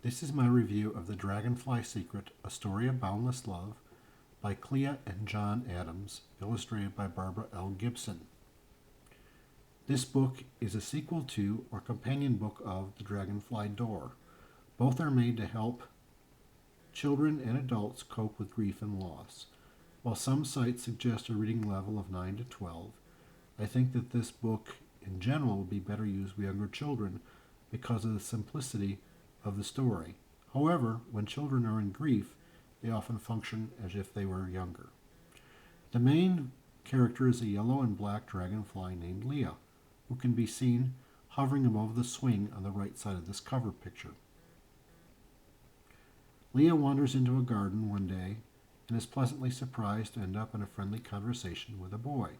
This is my review of The Dragonfly Secret, A Story of Boundless Love by Clea and John Adams, illustrated by Barbara L. Gibson. This book is a sequel to or companion book of The Dragonfly Door. Both are made to help children and adults cope with grief and loss. While some sites suggest a reading level of 9 to 12, I think that this book in general would be better used with younger children because of the simplicity of the story. However, when children are in grief, they often function as if they were younger. The main character is a yellow and black dragonfly named Leah, who can be seen hovering above the swing on the right side of this cover picture. Leah wanders into a garden one day and is pleasantly surprised to end up in a friendly conversation with a boy,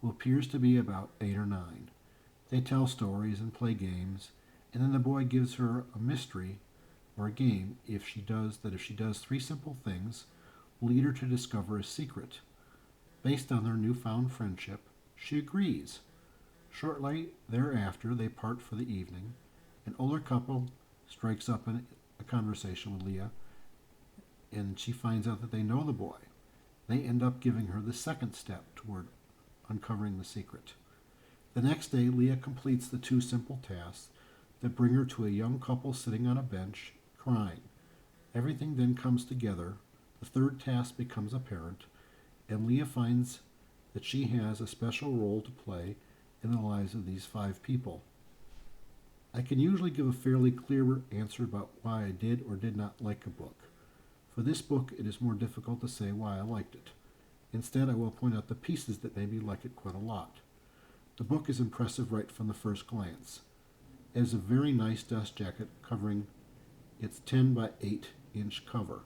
who appears to be about 8 or 9. They tell stories and play games, and then the boy gives her a mystery or a game if she does 3 simple things will lead her to discover a secret. Based on their newfound friendship, she agrees. Shortly thereafter, they part for the evening. An older couple strikes up a conversation with Leah, and she finds out that they know the boy. They end up giving her the second step toward uncovering the secret. The next day, Leah completes the 2 simple tasks that bring her to a young couple sitting on a bench, crying. Everything then comes together. The third task becomes apparent, and Leah finds that she has a special role to play in the lives of these 5 people. I can usually give a fairly clear answer about why I did or did not like a book. For this book, it is more difficult to say why I liked it. Instead, I will point out the pieces that made me like it quite a lot. The book is impressive right from the first glance. It has a very nice dust jacket covering its 10 by 8 inch cover.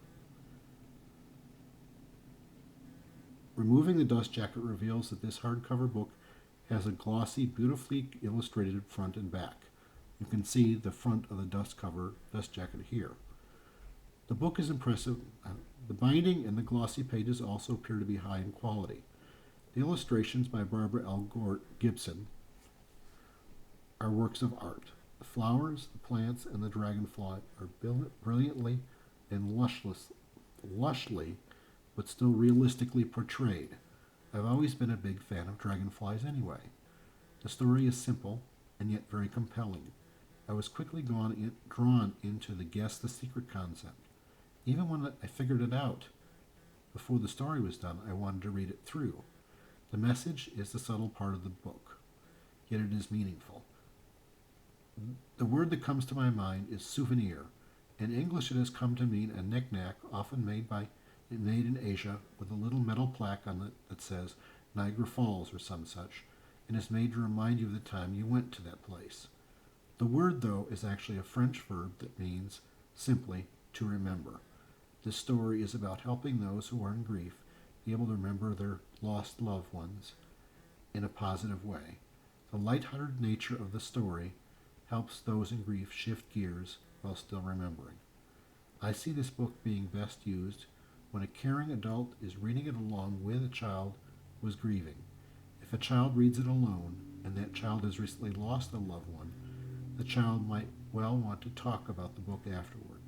Removing the dust jacket reveals that this hardcover book has a glossy, beautifully illustrated front and back. You can see the front of the dust jacket here. The book is impressive. The binding and the glossy pages also appear to be high in quality. The illustrations by Barbara L. Gibson are works of art. The flowers, the plants, and the dragonfly are brilliantly and lushly, but still realistically portrayed. I've always been a big fan of dragonflies anyway. The story is simple and yet very compelling. I was quickly drawn into the guess the secret concept. Even when I figured it out before the story was done, I wanted to read it through. The message is the subtle part of the book, yet it is meaningful. The word that comes to my mind is souvenir. In English, it has come to mean a knick-knack, often made in Asia, with a little metal plaque on it that says Niagara Falls or some such, and is made to remind you of the time you went to that place. The word, though, is actually a French verb that means simply to remember. This story is about helping those who are in grief be able to remember their lost loved ones in a positive way. The lighthearted nature of the story helps those in grief shift gears while still remembering. I see this book being best used when a caring adult is reading it along with a child who is grieving. If a child reads it alone and that child has recently lost a loved one, the child might well want to talk about the book afterward.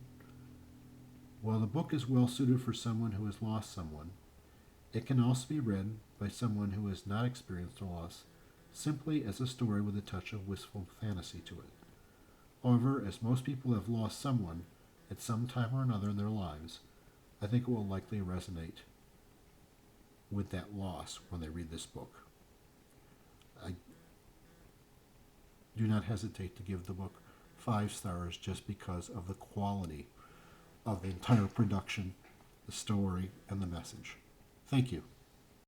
While the book is well suited for someone who has lost someone, it can also be read by someone who has not experienced a loss, simply as a story with a touch of wistful fantasy to it. However, as most people have lost someone at some time or another in their lives, I think it will likely resonate with that loss when they read this book. I do not hesitate to give the book 5 stars just because of the quality of the entire production, the story, and the message. Thank you.